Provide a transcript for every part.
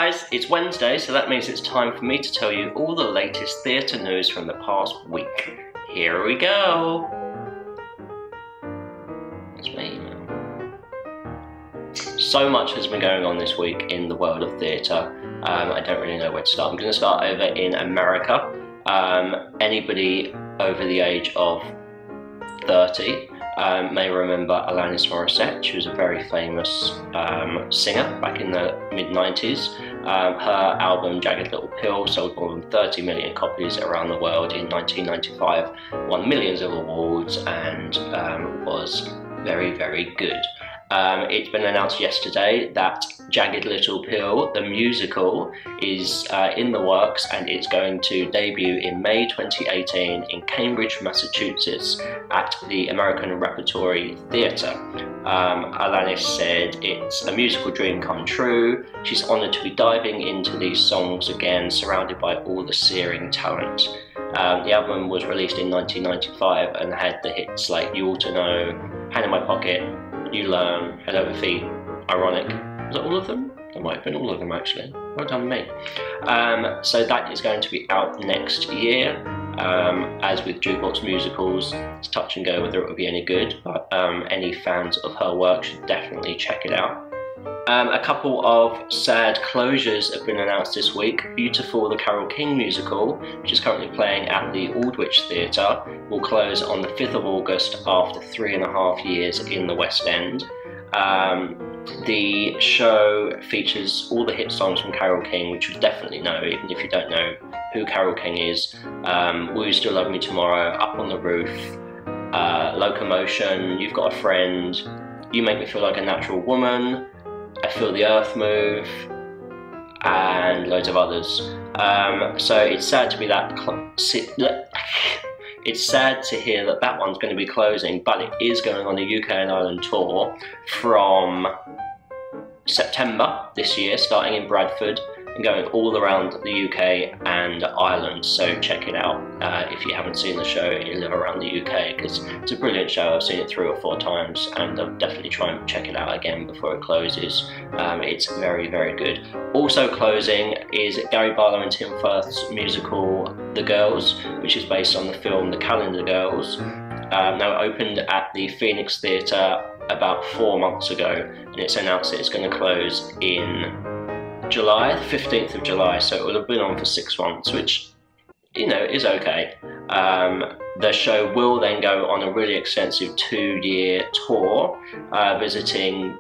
guys, it's Wednesday, so that means it's time for me to tell you all the latest theatre news from the past week. Here we go! That's my email. So much has been going on this week in the world of theatre. I don't really know where to start. I'm going to start over in America. Anybody over the age of 30 may remember Alanis Morissette. She was a very famous singer back in the mid-90s. Her album Jagged Little Pill sold more than 30 million copies around the world in 1995, won millions of awards, and was very, very good. It's been announced yesterday that Jagged Little Pill, the musical, is in the works, and it's going to debut in May 2018 in Cambridge, Massachusetts at the American Repertory Theatre. Alanis said it's a musical dream come true. She's honoured to be diving into these songs again, surrounded by all the searing talent. The album was released in 1995 and had the hits like You Ought to Know, Hand in My Pocket, You Learn, Head Over Feet, Ironic. Was that all of them? That might have been all of them actually. Well done me. So that is going to be out next year. As with jukebox musicals, it's touch and go whether it will be any good, but any fans of her work should definitely check it out. A couple of sad closures have been announced this week. Beautiful, the Carole King musical, which is currently playing at the Aldwych Theatre, will close on the 5th of August after 3.5 years in the West End. The show features all the hit songs from Carole King, which you definitely know, even if you don't know who Carole King is. Will You Still Love Me Tomorrow, Up on the Roof, Locomotion, You've Got a Friend, You Make Me Feel Like a Natural Woman, I Feel the Earth Move, and loads of others. So it's sad to be it's sad to hear that that one's going to be closing, but it is going on the UK and Ireland tour from September this year, starting in Bradford and going all around the UK and Ireland. So check it out if you haven't seen the show and you live around the UK, because it's a brilliant show. I've seen it 3 or 4 times, and I'll definitely try and check it out again before it closes. It's very, very good. Also closing is Gary Barlow and Tim Firth's musical The Girls, which is based on the film The Calendar Girls. Now it opened at the Phoenix Theatre about 4 months ago, and it's announced that it's going to close in July, the 15th of July, so it would have been on for 6 months, which, you know, is okay. The show will then go on a really extensive 2-year tour, visiting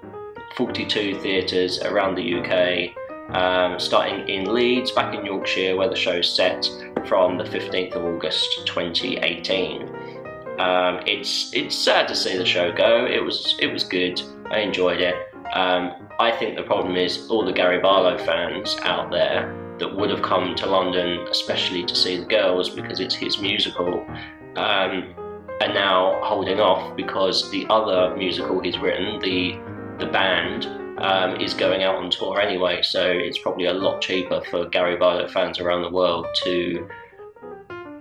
42 theatres around the UK, starting in Leeds, back in Yorkshire, where the show's set, from the 15th of August 2018. It's sad to see the show go. It was good. I enjoyed it. I think the problem is all the Gary Barlow fans out there that would have come to London, especially to see The Girls because it's his musical, are now holding off because the other musical he's written, the Band, is going out on tour anyway. So it's probably a lot cheaper for Gary Barlow fans around the world to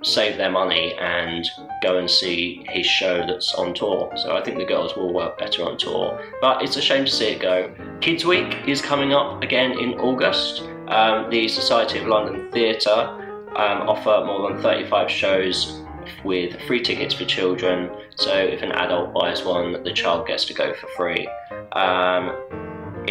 save their money and go and see his show that's on tour. So I think The Girls will work better on tour, but it's a shame to see it go. Kids Week is coming up again in August. The Society of London Theatre offer more than 35 shows with free tickets for children, so if an adult buys one, the child gets to go for free.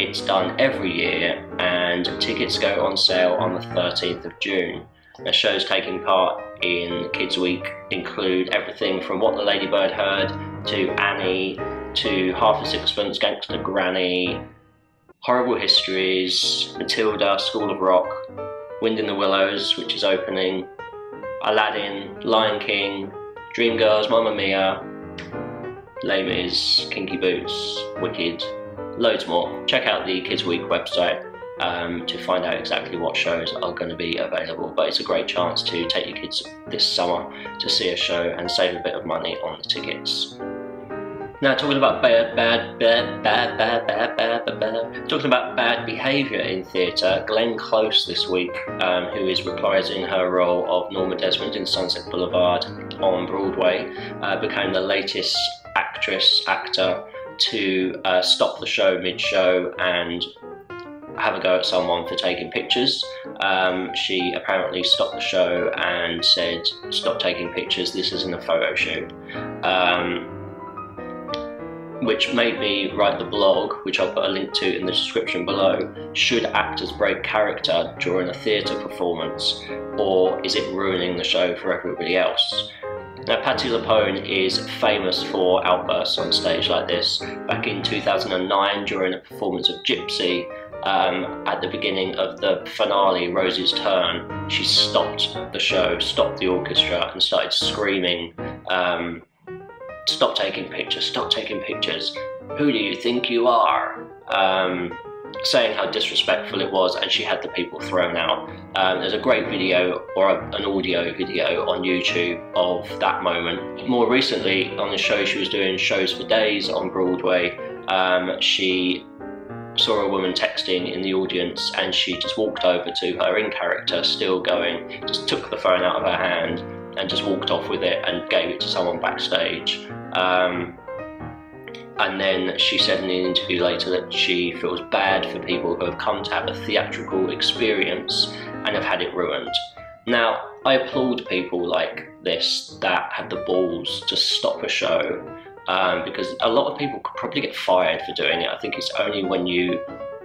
It's done every year, and tickets go on sale on the 13th of June. The shows taking part in Kids Week include everything from What the Ladybird Heard to Annie to Half a Sixpence, Gangster Granny, Horrible Histories, Matilda, School of Rock, Wind in the Willows, which is opening, Aladdin, Lion King, Dreamgirls, Mamma Mia, Les Mis, Kinky Boots, Wicked, loads more. Check out the Kids Week website to find out exactly what shows are going to be available, but it's a great chance to take your kids this summer to see a show and save a bit of money on the tickets. Now, talking about bad behaviour in theatre, Glenn Close this week, who is reprising her role of Norma Desmond in Sunset Boulevard on Broadway, became the latest actor to stop the show mid-show and have a go at someone for taking pictures. She apparently stopped the show and said, "Stop taking pictures, this isn't a photo shoot." Which made me write the blog, which I'll put a link to in the description below. Should actors break character during a theatre performance, or is it ruining the show for everybody else? Now, Patti LuPone is famous for outbursts on stage like this. Back in 2009, during a performance of Gypsy, at the beginning of the finale, Rosie's Turn, she stopped the show, stopped the orchestra, and started screaming, "Stop taking pictures, stop taking pictures. Who do you think you are?" Saying how disrespectful it was, and she had the people thrown out. There's a great video, or an audio video on YouTube of that moment. More recently, on the show, she was doing Shows for Days on Broadway. She saw a woman texting in the audience, and she just walked over to her in character, still going, just took the phone out of her hand and just walked off with it and gave it to someone backstage. And then she said in an interview later that she feels bad for people who have come to have a theatrical experience and have had it ruined. Now, I applaud people like this that have the balls to stop a show, because a lot of people could probably get fired for doing it. I think it's only when you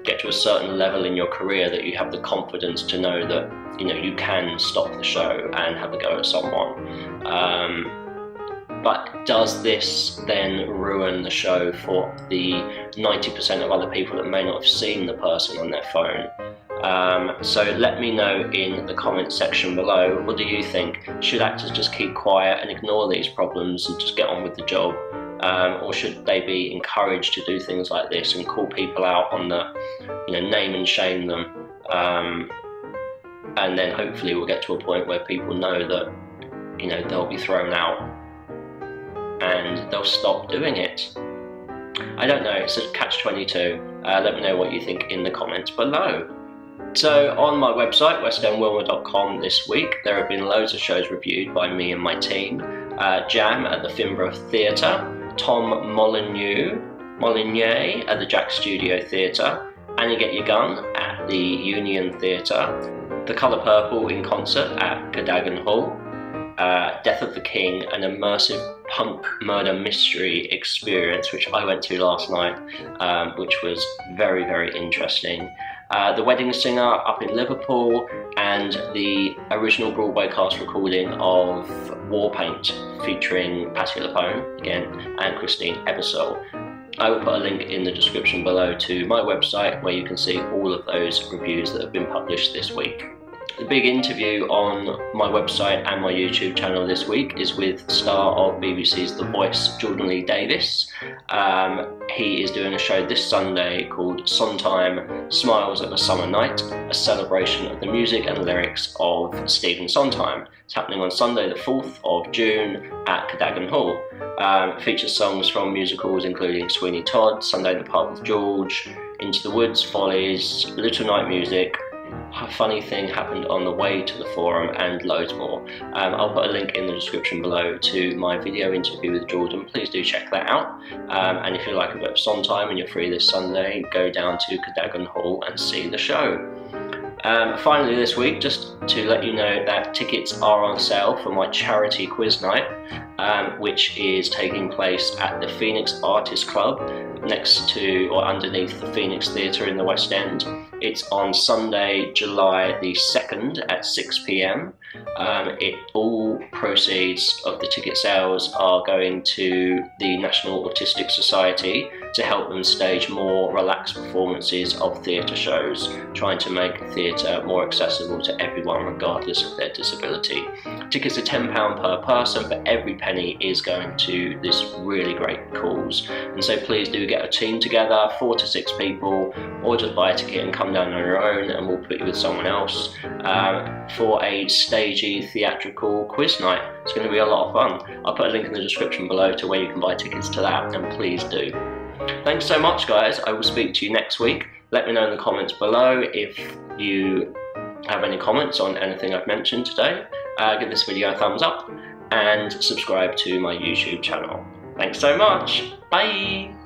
get to a certain level in your career that you have the confidence to know that, you know, you can stop the show and have a go at someone. But does this then ruin the show for the 90% of other people that may not have seen the person on their phone? So let me know in the comments section below. What do you think? Should actors just keep quiet and ignore these problems and just get on with the job? Or should they be encouraged to do things like this and call people out on the, you know, name and shame them? And then hopefully we'll get to a point where people know that, you know, they'll be thrown out and they'll stop doing it. I don't know, it's a catch-22. Let me know what you think in the comments below. So on my website, westendwilmer.com, this week, there have been loads of shows reviewed by me and my team. Jam at the Finborough Theatre, Tom Molyneux at the Jack Studio Theatre, Annie Get Your Gun at the Union Theatre, The Colour Purple in concert at Cadogan Hall, Death of the King, an immersive punk murder mystery experience which I went to last night, which was very, very interesting. The Wedding Singer up in Liverpool, and the original Broadway cast recording of Warpaint featuring Patti LuPone again and Christine Ebersole. I will put a link in the description below to my website where you can see all of those reviews that have been published this week. The big interview on my website and my YouTube channel this week is with star of BBC's The Voice, Jordan Lee Davis. He is doing a show this Sunday called Sondheim Smiles of a Summer Night, a celebration of the music and lyrics of Stephen Sondheim. It's happening on Sunday the 4th of June at Cadogan Hall. It features songs from musicals including Sweeney Todd, Sunday in the Park with George, Into the Woods, Follies, Little Night Music, A Funny Thing Happened on the Way to the Forum, and loads more. I'll put a link in the description below to my video interview with Jordan. Please do check that out. And if you like a bit of Sondheim and you're free this Sunday, go down to Cadogan Hall and see the show. Finally this week, just to let you know that tickets are on sale for my charity quiz night, which is taking place at the Phoenix Artists Club next to or underneath the Phoenix Theatre in the West End. It's on Sunday, July the 2nd at 6 p.m. All proceeds of the ticket sales are going to the National Autistic Society to help them stage more relaxed performances of theatre shows, trying to make theatre more accessible to everyone regardless of their disability. Tickets are £10 per person, but every penny is going to this really great cause. And so please do get a team together, 4 to 6 people, or just buy a ticket and come down on your own and we'll put you with someone else for a stagey theatrical quiz night. It's going to be a lot of fun. I'll put a link in the description below to where you can buy tickets to that, and please do. Thanks so much, guys. I will speak to you next week. Let me know in the comments below if you have any comments on anything I've mentioned today. Give this video a thumbs up and subscribe to my YouTube channel. Thanks so much. Bye.